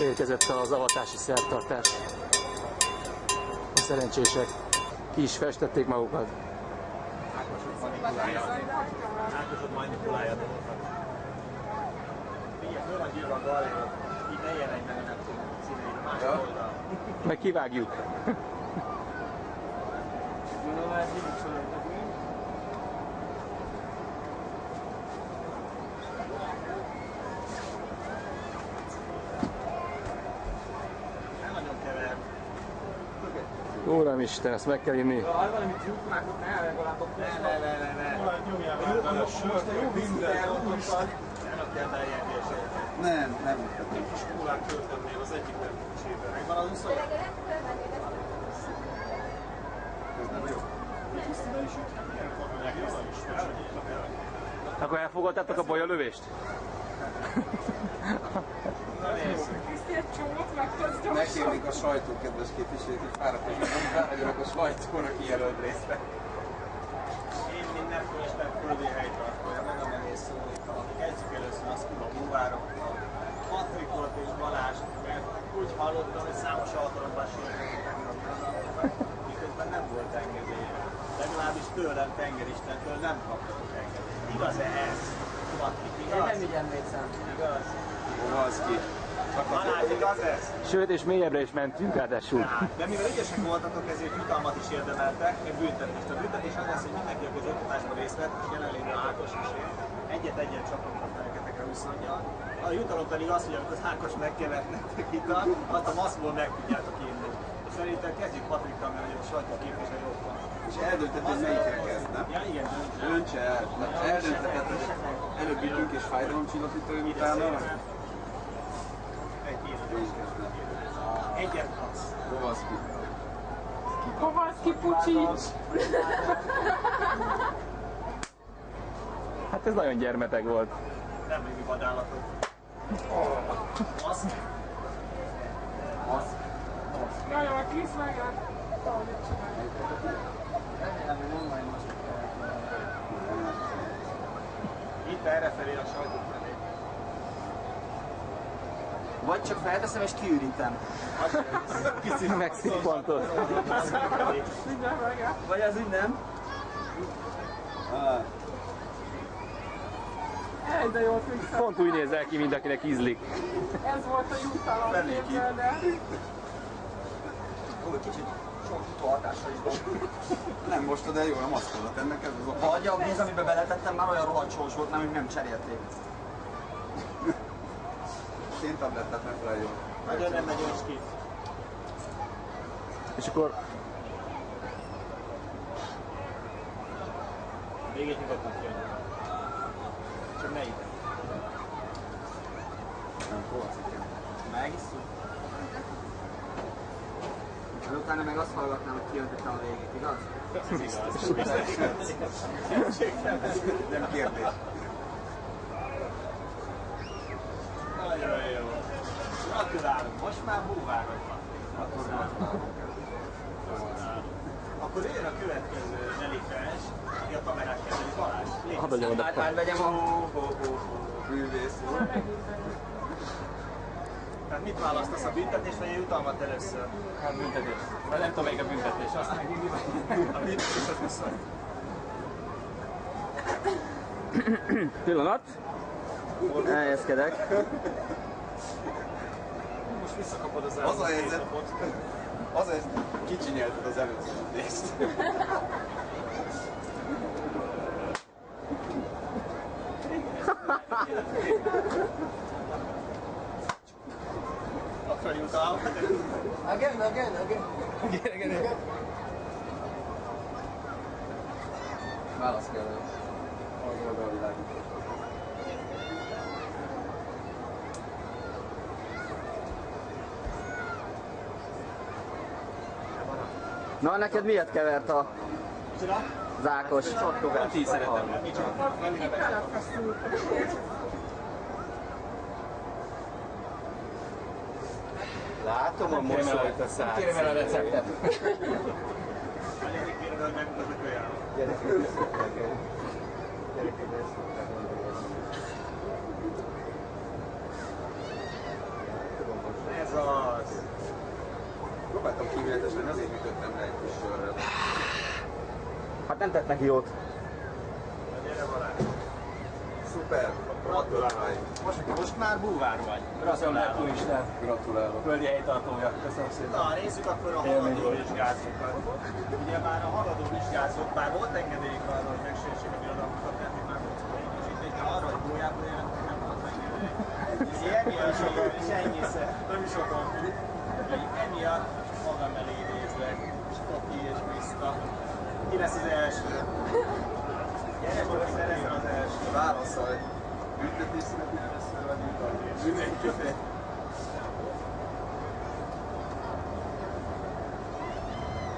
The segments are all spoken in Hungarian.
Érkezett az avatási szertartás. A szerencsések ki is festették magukat. Ákosod manipulálja dolgokat. Figyelj, föl van gyűrve a galléron, így ne jelenj meg a Neptun színeire, másik oldal. Meg kivágjuk. Nem nagyon kever. Uramisten, ezt meg kell inni. Valami tyúkmákot ne legalább ott. Ne. Most a jó vízit elrontottad. Nem kell beljönni esetleg. Nem. Kis kólát töltöttél az egyik lepülésébe. Megvan az uszó? Ez nem jó. Akkor elfogadtátok a bolyalövést? Megkérnék a sajtó kedves képviselőt, hogy fáradjanak a sajtóra kijelölt részre. Én mindenféle estem földi helytartója, meg a menész szólítanak. Kezdjük először azt a búvárokkal. Patrikot és Balást, mert úgy hallottam, hogy számos alkalommal sérültek a granatokat, miközben nem volt engedélye. Legalábbis tőlem, tengeristentől nem kaptak engedélyt. Igaz-e ez? Patrik, igaz? Én nem így emlékszem. Igaz? Kovaszki. Balázs, igaz ez? Sőt, és mélyebbre is mentünk ráadásul. De mivel ügyesek voltatok, ezért jutalmat is érdemeltek, meg büntetést. A büntetés az lesz, hogy mindenki, aki az oktatásban részt vett, és jelenlévő Ákos is ér, egyet-egyet csapunk feneketekre 20-nyal. A jutalom pedig az, hogy amikor az Ákos megkevert nektek ital, azt a maszkból meg tudjátok inni. És szerintem kezdjük Patrikkal, mert a sajtó képviselő ott van. És eldöntöd, hogy melyikre kezd, nem? Ja, igen, Döntse el. Eldöntheted, hogy előbb ütünk és fájdalomcsillapítő utána. Egyet kapsz. Kovaszki. Kovaszki Pucsics! Hát ez nagyon gyermeteg volt. Nem lévi vadállatok. Azt. Nagyon a Krisz meglát. Itt errefelé a sajtó felé. Vagy csak felteszem és kiürítem. Megszippantott. Vagy az úgy nem? De jól fixem. Pont úgy nézel ki, mint akinek ízlik. Ez volt a jutalom, képzeld el. Ó, kicsit sok hatása is van. Nem mostad el jól a maszkodat, ennek ez az oka. Vagy a víz, amiben beletettem, már olyan rohadt sós volt, nem, hogy nem cserélték. Széntablettát nem fel jól. Nagyon nem megy ős ki. És akkor Végét nyugodtan kijön. Csak ne ide. Nem, Kovaszki. Megisszuk. Utána meg azt hallgatnám, hogy kijöntöttem a végét, igaz? Ez igaz. Nem kérdés. Nagyon jó. Gratulálunk, most már búvárok van. Akkor jön a következő delikvens, aki a kamerát kezeli, Balázs. hadd adjam oda. Hát vegyem a... Bűvész úr. Tehát mit választasz, a büntetés vagy a jutalmat először? Hát büntetés. Vagy nem tudom, melyik a büntetés. Azt A büntetés az viszont. Pillanat. Elhelyezkedek. Most visszakapod az Az a helyzet, napot. az a helyzet, kicsinyelted az előző részt. Akkor jutalmat. Again. Válasz kell. Az oldalvilág. Na, neked miért kevert a Ákos? Nem ti szeretem. Látom a mosolyt a szád. Kérem el a receptet. Elég kérem, hogy megmutatok olyan. Tökéletesen, azért ütöttem le egy kis sörrel. Hát nem tett neki jót. Gyere Balázs. Szuper! Gratulálj! Most már búvár vagy. Gratulálok is, nem? Gratulálok! Földi helytartója. Köszönöm szépen. Na, nézzük akkor a haladó vizsgázokat. Ugye már a haladó vizsgázók, bár volt engedélyük arra, hogy megsértsék a birodalmakat, mert még már volt szólítosítani, de arra, hogy gólyából jelentek, nem volt engedély. Ugye emiatt is ennyiszer, nem is sokan tud, hogy emiatt magam elé nézlek, Stoki és Krista. Ki lesz az első? Gyere, Stoki, te leszel az első. Válaszolj! Büntetésznek először vagy mindenki.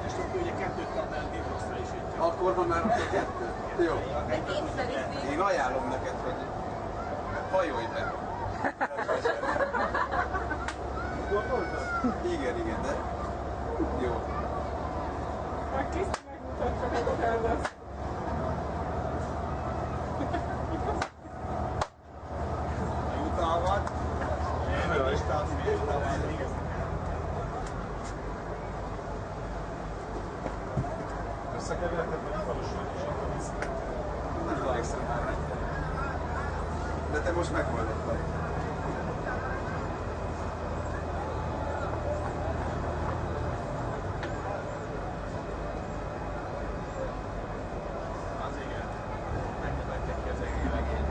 És Stoki ugye kettőt kapnál Détroxra is itt. Akkor van már akkor kettő. Jó. Én ajánlom neked, hogy hajolj be. Igen, igen, de jó. A jutalmat. Én a listán, milyen jutalmat. Összekevertek, vagy valósul is akkor Nem emlékszem már rá. De te most megoldottad. Az igen. Megmutatják ki az egész legényt.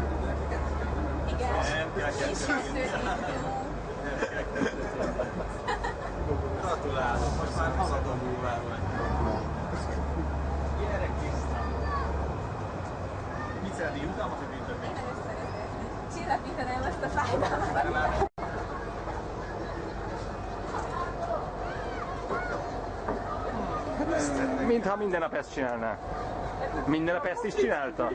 Nem kell kezdeni. Gratulálok, most már haladó búvár vagy. Gyere Kriszta! Mit szeretnél, jutalmat vagy büntetni? Csillapítanám azt a fájdalmat. Mintha minden nap ezt csinálná. Minden nap ezt is csinálta?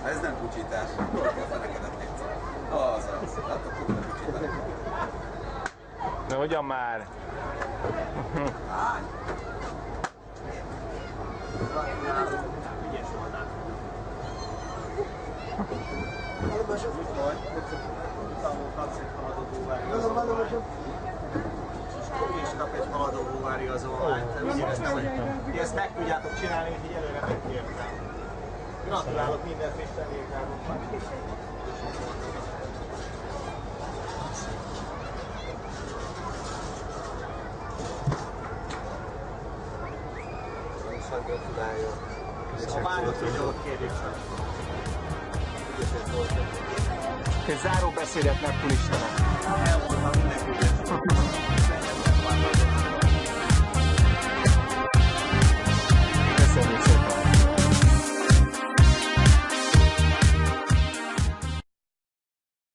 Ez nem pucsítás. Jól kell fenekedet létszik. Az. Látod, tudod pucsítani. Na hogyan már? Ügyes voltál. Úgyhogy jutalmon kapsz egy haladó búvár igazolványt. És kap egy haladó búvár igazolványt. Úgy éreztem, hogy ti ezt meg tudjátok csinálni, úgyhogy előre megkértem. Gratulálok minden friss remélytávoknak. Ha várod, hogy ott kérjük csak. Egy záró beszédet Neptun Istenek. Elmondtam mindenki.